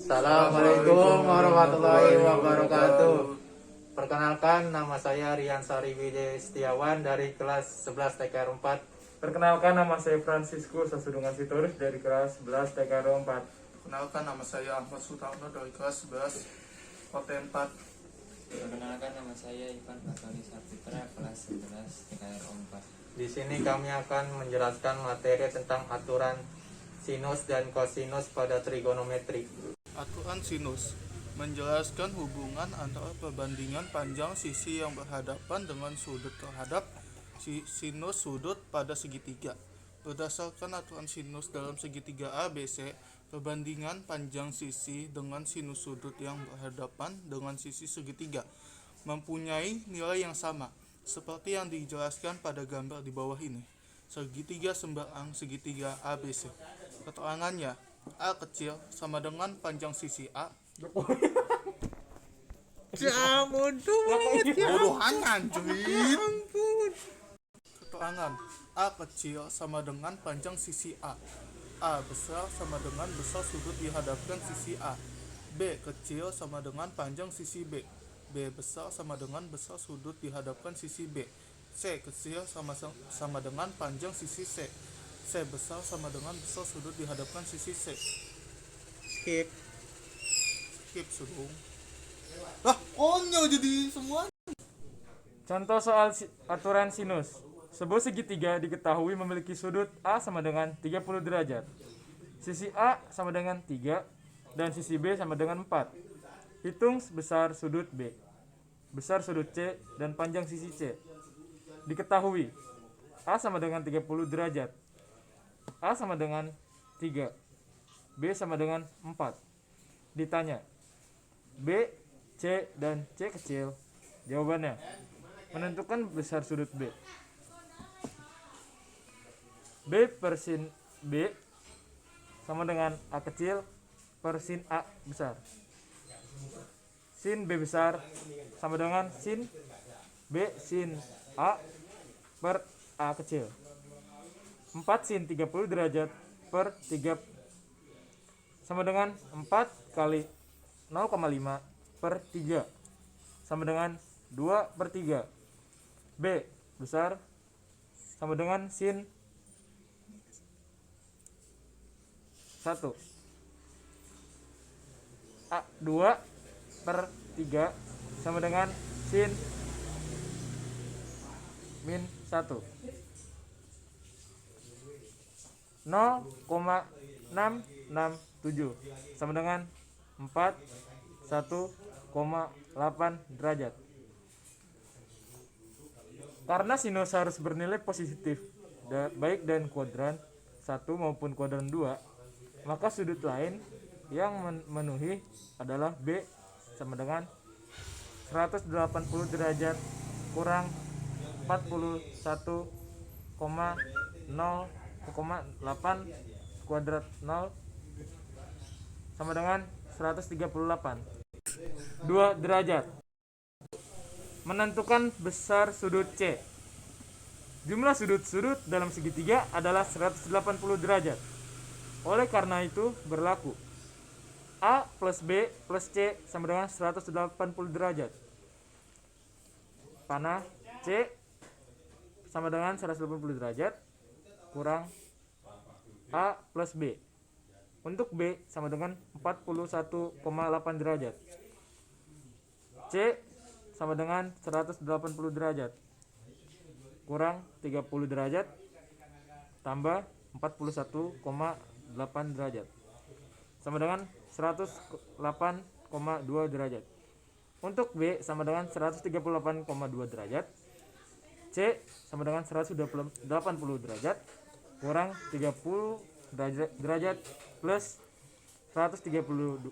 Assalamualaikum warahmatullahi wabarakatuh. Perkenalkan, nama saya Rian Sari Widya Setiawan dari kelas 11 TKR 4. Perkenalkan, nama saya Francisco Sasudungan Sitorus dari kelas 11 TKR 4. Perkenalkan, nama saya Ahmad Sutarno dari kelas 11 OT 4. Perkenalkan, nama saya Ivan Fatoni Saputra, kelas 11 TKR 4. Di sini kami akan menjelaskan materi tentang aturan sinus dan kosinus pada trigonometri. Aturan sinus menjelaskan hubungan antara perbandingan panjang sisi yang berhadapan dengan sudut terhadap sinus sudut pada segitiga. Berdasarkan aturan sinus dalam segitiga ABC, perbandingan panjang sisi dengan sinus sudut yang berhadapan dengan sisi segitiga mempunyai nilai yang sama, seperti yang dijelaskan pada gambar di bawah ini. Segitiga sembarang segitiga ABC. Keterangannya, A kecil sama dengan panjang sisi A. Bodohan anjir. Keterangan, A kecil sama dengan panjang sisi A. A besar sama dengan besar sudut dihadapkan sisi A. B kecil sama dengan panjang sisi B. B besar sama dengan besar sudut dihadapkan sisi B. C kecil sama dengan panjang sisi C. C besar sama dengan besar sudut dihadapkan sisi C. Skip sudung. Lah, konyol jadi semua. Contoh soal aturan sinus. Sebuah segitiga diketahui memiliki sudut A sama dengan 30 derajat. Sisi A sama dengan 3 dan sisi B sama dengan 4. Hitung besar sudut B, besar sudut C, dan panjang sisi C. Diketahui A sama dengan 30 derajat, A sama dengan 3, B sama dengan 4. Ditanya, B, C, dan C kecil. Jawabannya, menentukan besar sudut B. B per sin B sama dengan A kecil per sin A besar. Sin B besar sama dengan sin B sin A per A kecil. 4 sin 30 derajat per 3 sama dengan 4 kali 0,5 per 3 sama dengan 2 per 3. B besar sama dengan sin 1. A 2 per 3 sama dengan sin min 1. 0,667 sama dengan 41,8 derajat. Karena sinus harus bernilai positif baik dan kuadran 1 maupun kuadran 2, maka sudut lain yang memenuhi adalah B sama dengan 180 derajat kurang 41,0,8 kuadrat 0 sama dengan 138. 2 derajat. Menentukan besar sudut C. Jumlah sudut-sudut dalam segitiga adalah 180 derajat. Oleh karena itu berlaku A plus B plus C sama dengan 180 derajat. Panah C sama dengan 180 derajat kurang A plus B. Untuk B sama dengan 41,8 derajat. C sama dengan 180 derajat kurang 30 derajat tambah 41,8 derajat sama dengan 108,2 derajat. Untuk B sama dengan 138,2 derajat. C sama dengan 180 derajat kurang 30 derajat plus 138,2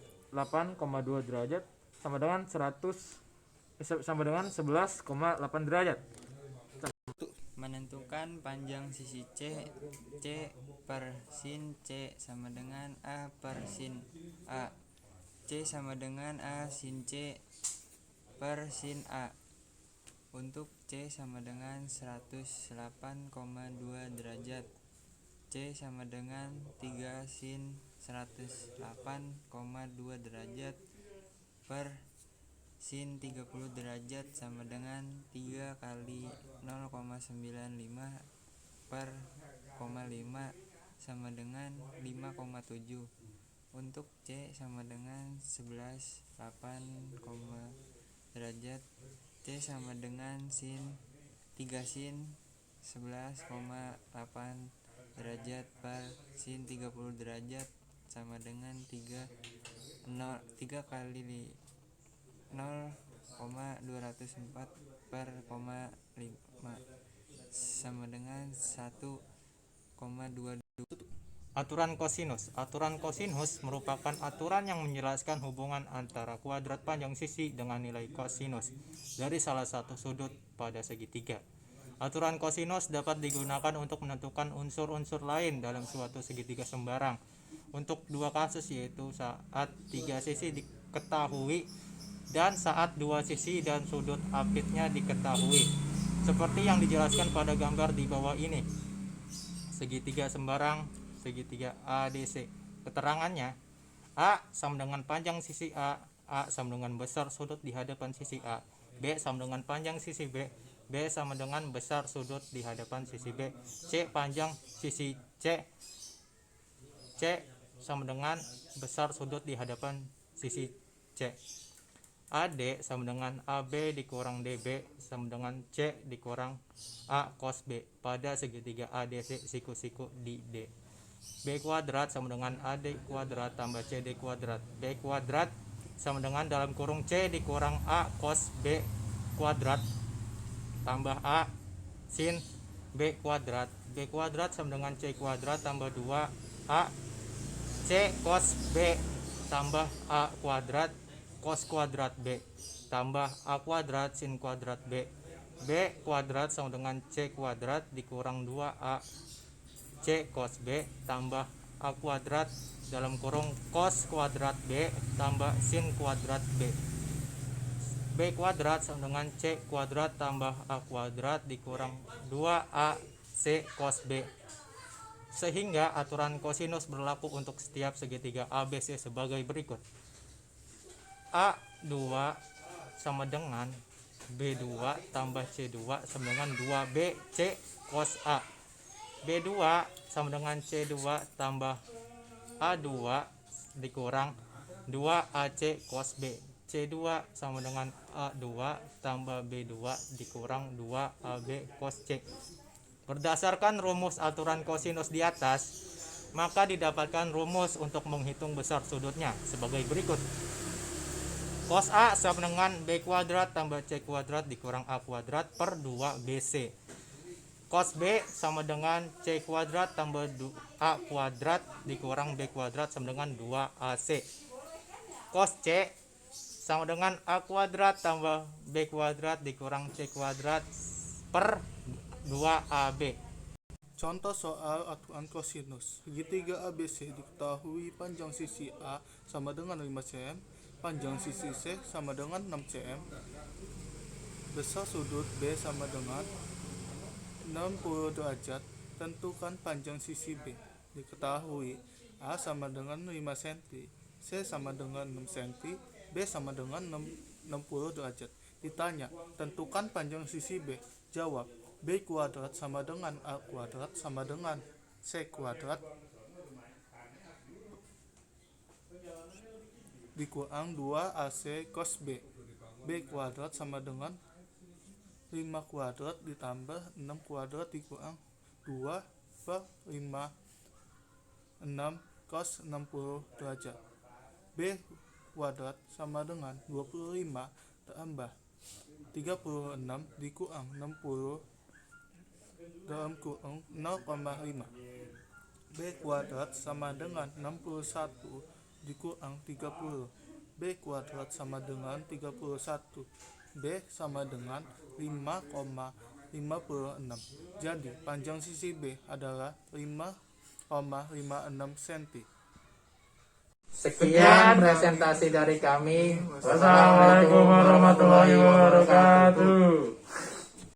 derajat sama dengan 11,8 derajat. Menentukan panjang sisi C. C per sin C sama dengan A per sin A. C sama dengan A sin C per sin A. Untuk C sama dengan 108,2 derajat. C sama dengan 3 sin 108,2 derajat per sin 30 derajat sama dengan 3 kali 0,95 per 0,5 sama dengan 5,7. Untuk C sama dengan 11,8 derajat, C sama dengan sin 3 sin 11,8 derajat per sin 30 derajat sama dengan 3 kali 0,204 per 0,5 sama dengan 1,22. Aturan kosinus. Aturan kosinus merupakan aturan yang menjelaskan hubungan antara kuadrat panjang sisi dengan nilai kosinus dari salah satu sudut pada segitiga. Aturan kosinus dapat digunakan untuk menentukan unsur-unsur lain dalam suatu segitiga sembarang. Untuk dua kasus, yaitu saat tiga sisi diketahui dan saat dua sisi dan sudut apitnya diketahui, seperti yang dijelaskan pada gambar di bawah ini. Segitiga sembarang, segitiga ADC. Keterangannya, A sama dengan panjang sisi A sama dengan besar sudut di hadapan sisi A, B sama dengan panjang sisi B sama dengan besar sudut di hadapan sisi B, C panjang sisi C sama dengan besar sudut di hadapan sisi C. AD sama dengan AB dikurang DB sama dengan C dikurang A cos B pada segitiga ADC siku-siku di D. B kuadrat sama dengan AD kuadrat tambah CD kuadrat. B kuadrat sama dengan dalam kurung C dikurang A cos B kuadrat tambah A sin B kuadrat. B kuadrat sama dengan C kuadrat tambah 2A C cos B tambah A kuadrat cos kuadrat B tambah A kuadrat sin kuadrat B. B kuadrat sama dengan C kuadrat dikurang 2A C cos B tambah A kuadrat dalam kurung cos kuadrat B tambah sin kuadrat B. B kuadrat sama dengan C kuadrat tambah A kuadrat dikurang 2A C cos B. Sehingga aturan kosinus berlaku untuk setiap segitiga ABC sebagai berikut. A2 sama dengan B2 tambah C2 sama dengan 2B C cos A. B2 sama dengan C2 tambah A2 dikurang 2AC cos B. C2 sama dengan A2 tambah B2 dikurang 2AB cos C. Berdasarkan rumus aturan kosinus di atas, maka didapatkan rumus untuk menghitung besar sudutnya sebagai berikut. Cos A sama dengan B kuadrat tambah C kuadrat dikurang A kuadrat per 2BC. Cos B sama dengan C kuadrat tambah A kuadrat dikurang B kuadrat sama dengan 2AC. Cos C sama dengan A kuadrat tambah B kuadrat dikurang C kuadrat per 2AB. Contoh soal aturan kosinus. Segitiga ABC diketahui panjang sisi A sama dengan 5 cm, panjang sisi C sama dengan 6 cm, besar sudut B sama dengan 60 derajat. Tentukan panjang sisi B. Diketahui A sama dengan 5 cm, C sama dengan 6 cm, B sama dengan 60 derajat. Ditanya, tentukan panjang sisi B. Jawab, B kuadrat sama dengan A kuadrat sama dengan C kuadrat dikurang 2AC cos B. B kuadrat sama dengan 5 kuadrat ditambah 6 kuadrat dikurang 2 per 5 6 cos 60 derajat. B kuadrat sama dengan 25 tambah 36 dikurang 60 dalam kurung 0,5. B kuadrat sama dengan 61 dikurang 30. B kuadrat sama dengan 31. B sama dengan 5,56. Jadi panjang sisi B adalah 5,56 cm. Sekian presentasi dari kami. Wassalamualaikum warahmatullahi wabarakatuh.